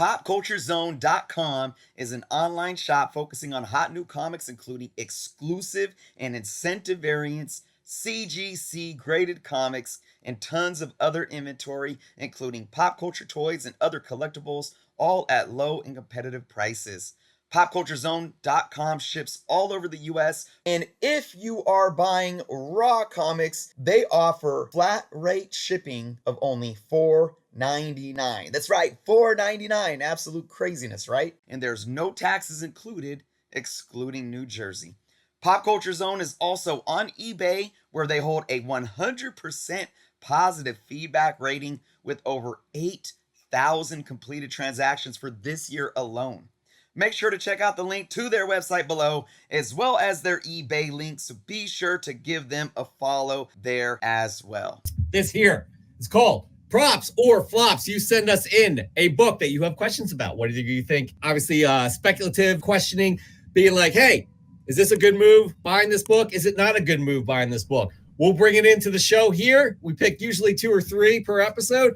PopCultureZone.com is an online shop focusing on hot new comics, including exclusive and incentive variants, CGC graded comics, and tons of other inventory, including pop culture toys and other collectibles, all at low and competitive prices. PopCultureZone.com ships all over the US. And if you are buying raw comics, they offer flat rate shipping of only $4.99. That's right, $4.99. Absolute craziness, right? And there's no taxes included, excluding New Jersey. Pop Culture Zone is also on eBay, where they hold a 100% positive feedback rating with over 8,000 completed transactions for this year alone. Make sure to check out the link to their website below, as well as their eBay link, so be sure to give them a follow there as well. This here is called Props or Flops. You send us in a book that you have questions about. What do you think? Obviously, speculative questioning, being like, hey, is this a good move buying this book? Is it not a good move buying this book? We'll bring it into the show here. We pick usually 2 or 3 per episode.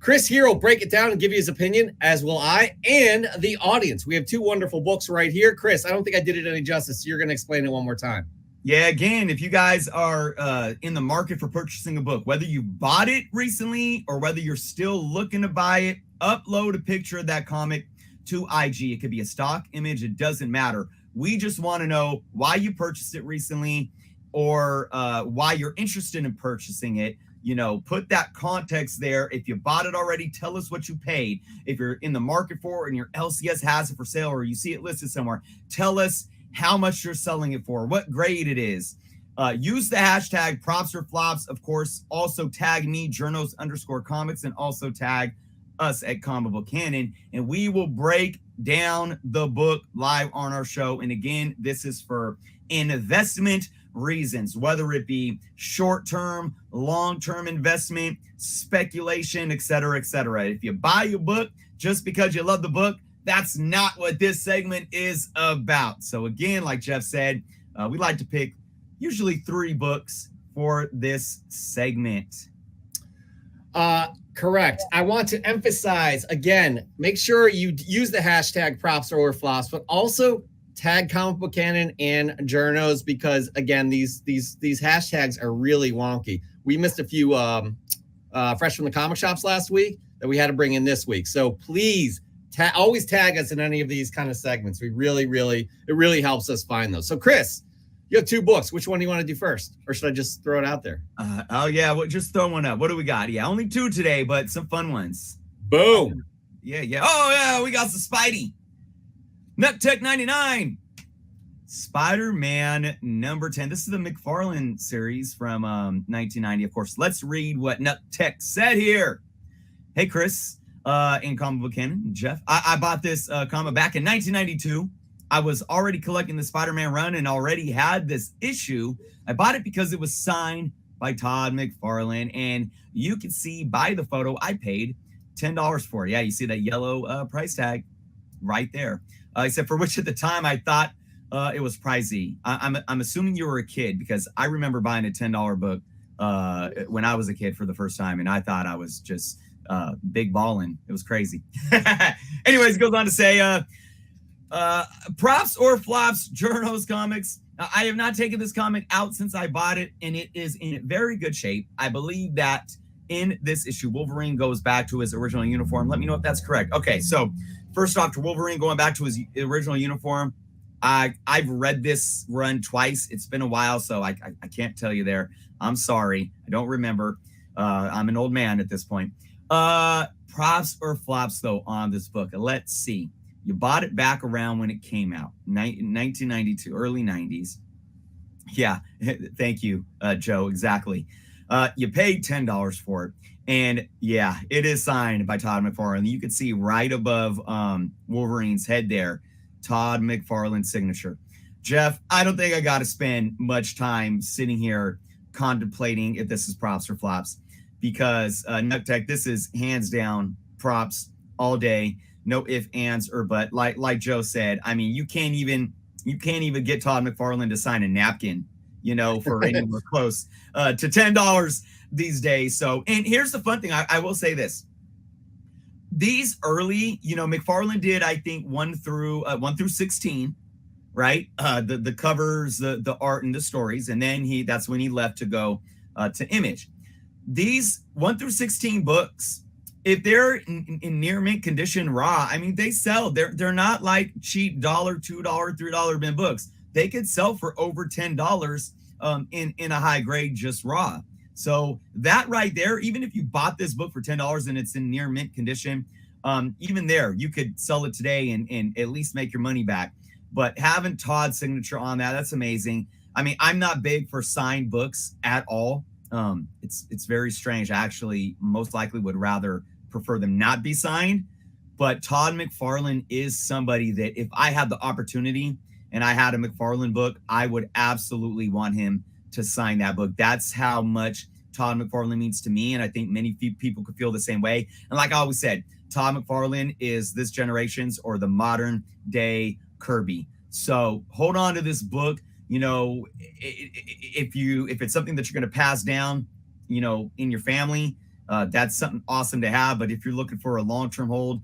Chris here will break it down and give you his opinion, as will I and the audience. We have 2 wonderful books right here. Chris, I don't think I did it any justice, so you're going to explain it one more time. Yeah, again, if you guys are in the market for purchasing a book, whether you bought it recently or whether you're still looking to buy it, upload a picture of that comic to IG. It could be a stock image. It doesn't matter. We just want to know why you purchased it recently or why you're interested in purchasing it. You know, put that context there. If you bought it already, tell us what you paid. If you're in the market for it and your LCS has it for sale or you see it listed somewhere, tell us how much you're selling it for, what grade it is. Use the hashtag props or flops. Of course, also tag me, journos_comics, and also tag us at Comic Book Canon, and we will break down the book live on our show. And again, this is for investment reasons, whether it be short-term, long-term investment, speculation, etc., etc. If you buy a book just because you love the book, that's not what this segment is about. So again, like Jeff said, we like to pick usually 3 books for this segment. Correct. I want to emphasize again, make sure you use the hashtag props or flops, but also tag Comic Book Canon and Journos, because again, these hashtags are really wonky. We missed a few fresh from the comic shops last week that we had to bring in this week. So please always tag us in any of these kind of segments. It really helps us find those. So Chris, you have 2 books. Which one do you want to do first? Or should I just throw it out there? Oh yeah, well, just throw one up. What do we got? Yeah, only 2 today, but some fun ones. Boom. Yeah. Oh yeah, we got some Spidey. Nuttek 99. Spider-Man number 10. This is the McFarlane series from 1990, of course. Let's read what Nuttek said here. Hey, Chris, in Comic Book Canon, Jeff. I bought this comic back in 1992. I was already collecting the Spider-Man run and already had this issue. I bought it because it was signed by Todd McFarlane, and you can see by the photo I paid $10 for it. Yeah, you see that yellow price tag right there. Except for which at the time I thought it was pricey. I'm assuming you were a kid, because I remember buying a $10 book when I was a kid for the first time, and I thought I was just big ballin'. It was crazy. Anyways, it goes on to say, props or flops, Journos Comics. I have not taken this comic out since I bought it, and it is in very good shape. I believe that in this issue, Wolverine goes back to his original uniform. Let me know if that's correct. Okay, so first off, to Wolverine going back to his original uniform, I've read this run twice. It's been a while, so I can't tell you there. I'm sorry. I don't remember. I'm an old man at this point. Props or flops, though, on this book. Let's see. You bought it back around when it came out, 1992, early 90s. Yeah, thank you, Joe. Exactly. You paid $10 for it. And yeah, it is signed by Todd McFarlane. You can see right above Wolverine's head there, Todd McFarlane's signature. Jeff, I don't think I got to spend much time sitting here contemplating if this is props or flops, because Nuttek, this is hands down props all day. No ifs, ands, or but. Like Joe said, I mean, you can't even get Todd McFarlane to sign a napkin, you know, for anywhere close to $10 these days. So, and here's the fun thing. I will say this. these early, McFarlane did, I think, 1 through 16, right? The covers, the art, and the stories, and then that's when he left to go to Image. These 1 through 16 books, if they're in near mint condition raw, I mean, they sell. They're not like cheap $1, $2, $3 bin books. They could sell for over $10 in a high grade just raw. So that right there, even if you bought this book for $10 and it's in near mint condition, even there, you could sell it today and at least make your money back. But having Todd's signature on that's amazing. I mean, I'm not big for signed books at all. It's very strange. I actually most likely would rather prefer them not be signed. But Todd McFarlane is somebody that if I had the opportunity and I had a McFarlane book, I would absolutely want him to sign that book. That's how much Todd McFarlane means to me. And I think many people could feel the same way. And like I always said, Todd McFarlane is this generation's or the modern day Kirby. So hold on to this book. If it's something that you're going to pass down, in your family, that's something awesome to have. But if you're looking for a long-term hold,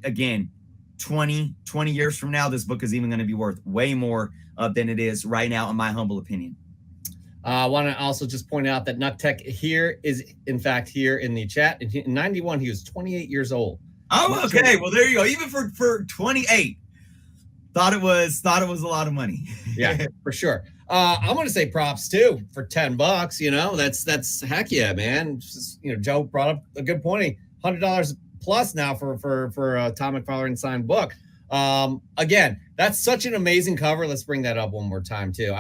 again, 20 years from now, this book is even going to be worth way more than it is right now, in my humble opinion. I want to also just point out that Nucktech here is, in fact, here in the chat. In 91, he was 28 years old. Oh, okay. Well, there you go. Even for 28, thought it was a lot of money. Yeah, for sure. I'm going to say props too for $10. That's heck yeah, man. Just, Joe brought up a good point. $100 plus now for a Todd McFarlane signed book. Again, that's such an amazing cover. Let's bring that up one more time too.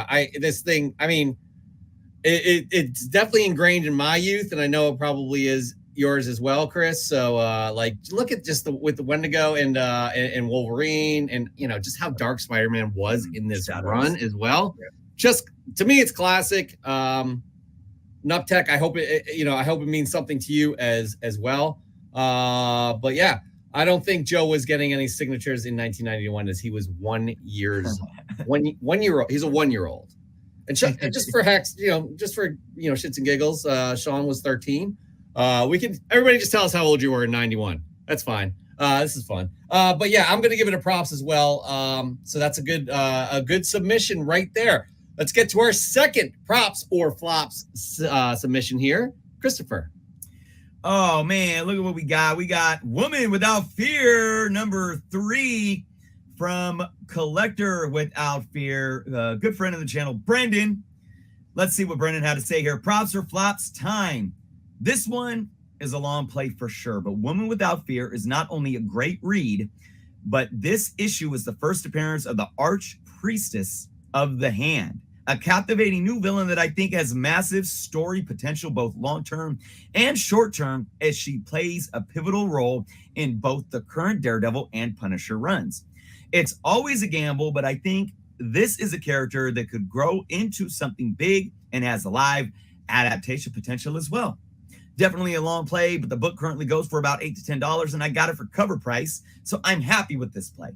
It's definitely ingrained in my youth, and I know it probably is yours as well, Chris. So look at just with the Wendigo and Wolverine, and just how dark Spider-Man was in this run as well. Yeah. Just to me, it's classic. Nucktech, I hope it means something to you as well. But yeah, I don't think Joe was getting any signatures in 1991 as he was 1 year old. He's a 1 year old. And just for hacks, shits and giggles, Sean was 13. Everybody just tell us how old you were in 91. That's fine. This is fun. But yeah, I'm going to give it a props as well. So that's a good submission right there. Let's get to our second props or flops submission here. Christopher. Oh man, look at what we got. We got Woman Without Fear, number 3 from Collector Without Fear. Good friend of the channel, Brendan. Let's see what Brendan had to say here. Props or flops time. This one is a long play for sure, but Woman Without Fear is not only a great read, but this issue is the first appearance of the Arch Priestess of the Hand, a captivating new villain that I think has massive story potential, both long-term and short-term, as she plays a pivotal role in both the current Daredevil and Punisher runs. It's always a gamble, but I think this is a character that could grow into something big and has a live adaptation potential as well. Definitely a long play, but the book currently goes for about $8 to $10, and I got it for cover price, so I'm happy with this play.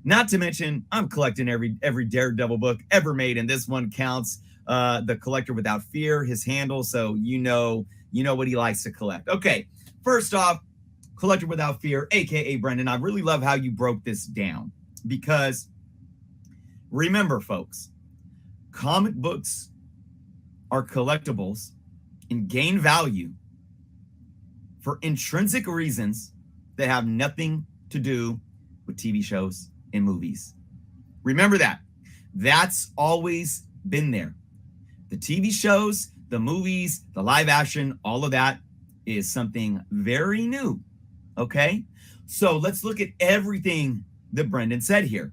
Not to mention, I'm collecting every Daredevil book ever made, and this one counts. The Collector Without Fear, his handle, so you know what he likes to collect. Okay, first off, Collector Without Fear, aka Brendan. I really love how you broke this down, because remember, folks, comic books are collectibles and gain value for intrinsic reasons that have nothing to do with TV shows and movies. Remember that. That's always been there. The TV shows, the movies, the live action, all of that is something very new. Okay? So let's look at everything that Brendan said here.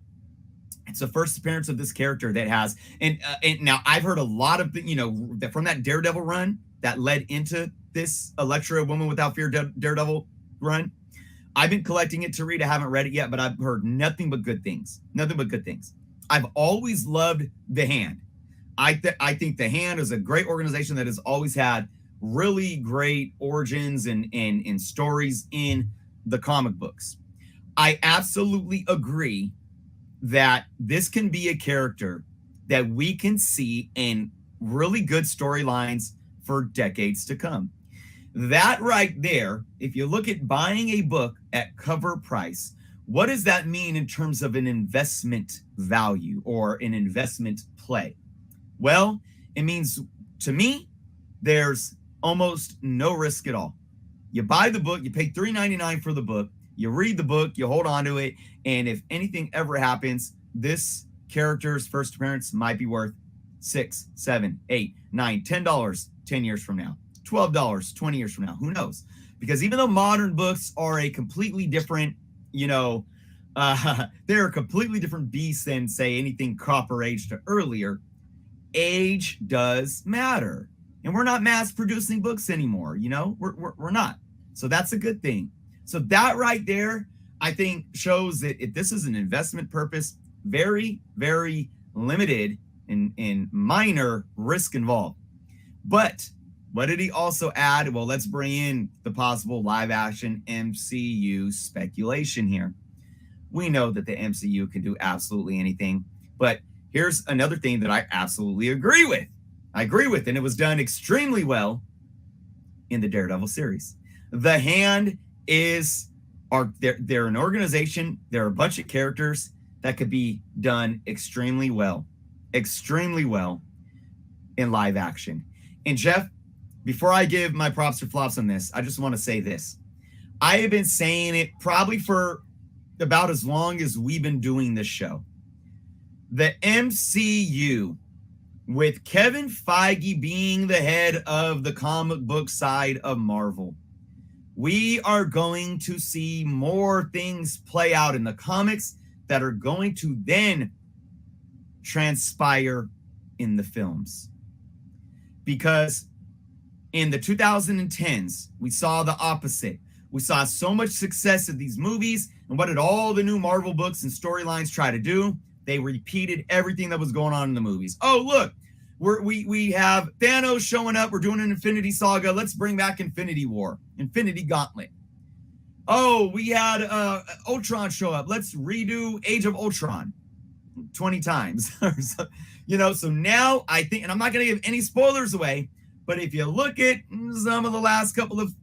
It's the first appearance of this character that has, and now I've heard a lot of, from that Daredevil run that led into this Elektra Woman Without Fear Daredevil run. I've been collecting it to read. I haven't read it yet, but I've heard nothing but good things. Nothing but good things. I've always loved The Hand. I think The Hand is a great organization that has always had really great origins and stories in the comic books. I absolutely agree that this can be a character that we can see in really good storylines for decades to come. That right there, if you look at buying a book at cover price, what does that mean in terms of an investment value or an investment play? Well, it means to me, there's almost no risk at all. You buy the book, you pay $3.99 for the book, you read the book, you hold on to it, and if anything ever happens, this character's first appearance might be worth $6, $7, $8, $9, $10 10 years from now, $12 20 years from now. Who knows? Because even though modern books are a completely different, they're a completely different beast than, say, anything copper age to earlier, age does matter. And we're not mass producing books anymore, we're not. So that's a good thing. So that right there, I think, shows that if this is an investment purpose, very, very limited and minor risk involved. But what did he also add? Well, let's bring in the possible live action MCU speculation here. We know that the MCU can do absolutely anything, but here's another thing that I absolutely agree with. And it was done extremely well in the Daredevil series. The Hand they're an organization. They're a bunch of characters that could be done extremely well in live action. And Jeff, before I give my props or flops on this, I just want to say this. I have been saying it probably for about as long as we've been doing this show. The MCU, with Kevin Feige being the head of the comic book side of Marvel, we are going to see more things play out in the comics that are going to then transpire in the films. Because in the 2010s, we saw the opposite. We saw so much success of these movies, and what did all the new Marvel books and storylines try to do? They repeated everything that was going on in the movies. Oh, look, we have Thanos showing up. We're doing an Infinity Saga. Let's bring back Infinity War, Infinity Gauntlet. Oh, we had Ultron show up. Let's redo Age of Ultron 20 times. So now I think, and I'm not going to give any spoilers away, but if you look at some of the last couple of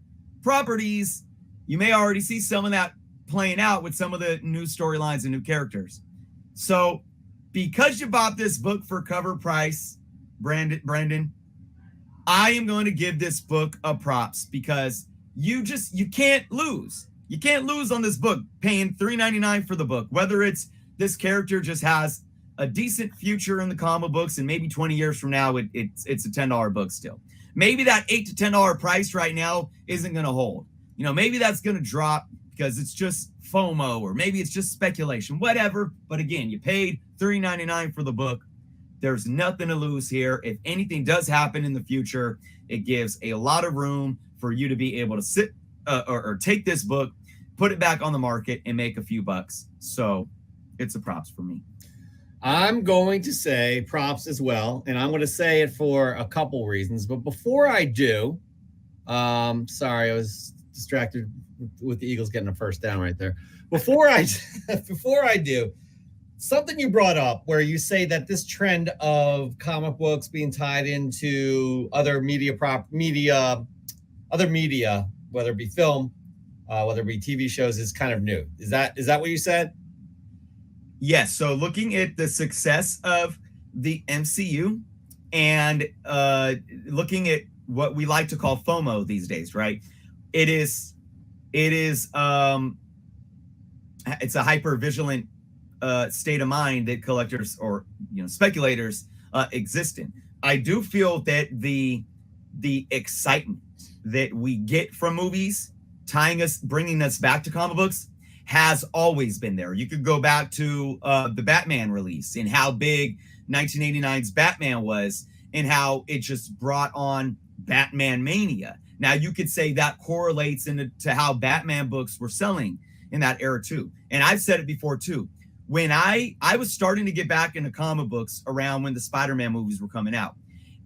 properties, you may already see some of that playing out with some of the new storylines and new characters. So because you bought this book for cover price, Brandon, I am going to give this book a props because you can't lose. You can't lose on this book paying $3.99 for the book, whether it's this character just has a decent future in the comic books and maybe 20 years from now, it's a $10 book still. Maybe that $8 to $10 price right now isn't going to hold. Maybe that's going to drop because it's just FOMO, or maybe it's just speculation, whatever. But again, you paid $3.99 for the book. There's nothing to lose here. If anything does happen in the future, it gives a lot of room for you to be able to sit or take this book, put it back on the market, and make a few bucks. So it's a props for me. I'm going to say props as well, and I'm going to say it for a couple reasons. But before I do, sorry, I was distracted with the Eagles getting a first down right there. Before I do, something you brought up where you say that this trend of comic books being tied into other media, whether it be film, whether it be TV shows, is kind of new. Is that what you said? Yes. So looking at the success of the MCU and looking at what we like to call FOMO these days, right? It's a hyper vigilant state of mind that collectors or speculators exist in. I do feel that the excitement that we get from movies bringing us back to comic books has always been there. You could go back to the Batman release and how big 1989's Batman was and how it just brought on Batman mania. Now you could say that correlates to how Batman books were selling in that era too. And I've said it before too. When I was starting to get back into comic books around when the Spider-Man movies were coming out.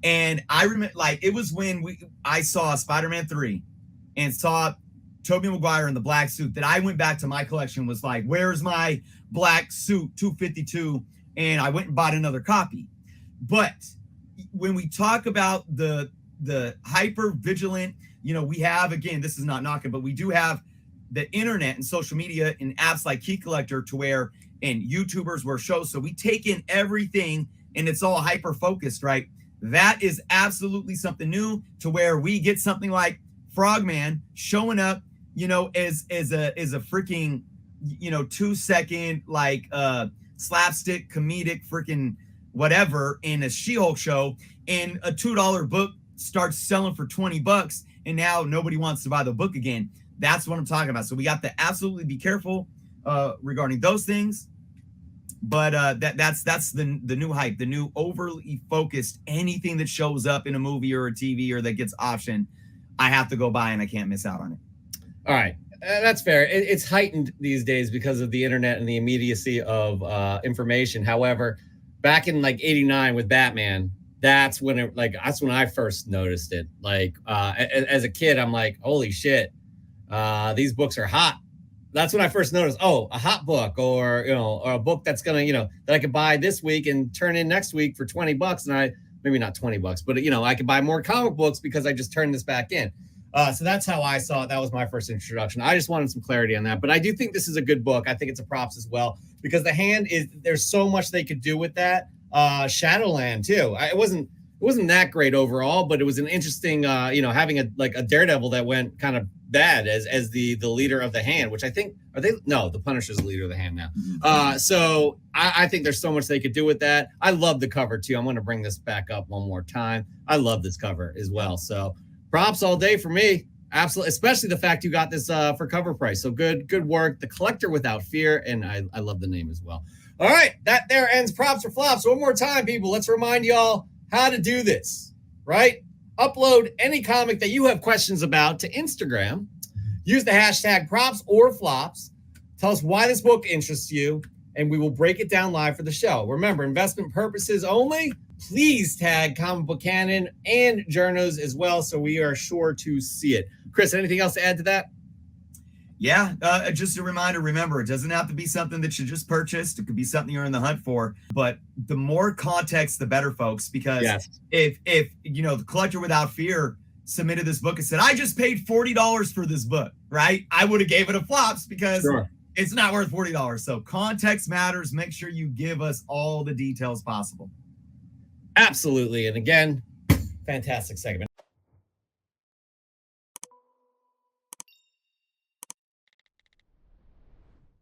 And I remember, it was when I saw Spider-Man 3 and saw Tobey Maguire in the black suit that I went back to my collection, was like, where's my black suit 252? And I went and bought another copy. But when we talk about the hyper vigilant, we have, again, this is not knocking, but we do have the internet and social media and apps like Key Collector to where, and YouTubers where shows. So we take in everything and it's all hyper focused, right? That is absolutely something new to where we get something like Frogman showing up, as a freaking, 2-second like slapstick comedic freaking whatever in a She-Hulk show, and a $2 book starts selling for $20, and now nobody wants to buy the book again. That's what I'm talking about. So we got to absolutely be careful regarding those things. But that's the new hype, the new overly focused, anything that shows up in a movie or a TV or that gets optioned, I have to go buy and I can't miss out on it. All right. That's fair. It's heightened these days because of the internet and the immediacy of information. However, back in like '89 with Batman, that's when I first noticed it. Like as a kid, I'm like, holy shit, these books are hot. That's when I first noticed, a hot book, or or a book that's gonna, that I could buy this week and turn in next week for $20, and maybe not $20, but I could buy more comic books because I just turned this back in. So that's how I saw it. That was my first introduction. I just wanted some clarity on that, but I do think this is a good book. I think it's a props as well, because the Hand there's so much they could do with that. Shadowland too. It wasn't that great overall, but it was an interesting, having a Daredevil that went kind of bad as the leader of the Hand, which I think the Punisher's the leader of the Hand now. So I think there's so much they could do with that. I love the cover too. I'm going to bring this back up one more time. I love this cover as well. So props all day for me. Absolutely. Especially the fact you got this for cover price. So good work. The Collector Without Fear. And I love the name as well. All right. That there ends Props or Flops. One more time, people. Let's remind y'all how to do this, right? Upload any comic that you have questions about to Instagram. Use the hashtag props or flops. Tell us why this book interests you, and we will break it down live for the show. Remember, investment purposes only. Please tag Comic Book Canon and Journos as well, so we are sure to see it. Chris, anything else to add to that? Yeah, just a reminder, remember, it doesn't have to be something that you just purchased. It could be something you're in the hunt for, but the more context, the better, folks, because if the Collector Without Fear submitted this book and said, I just paid $40 for this book, right? I would have gave it a flops because it's not worth $40. So context matters. Make sure you give us all the details possible. Absolutely. And again, fantastic segment.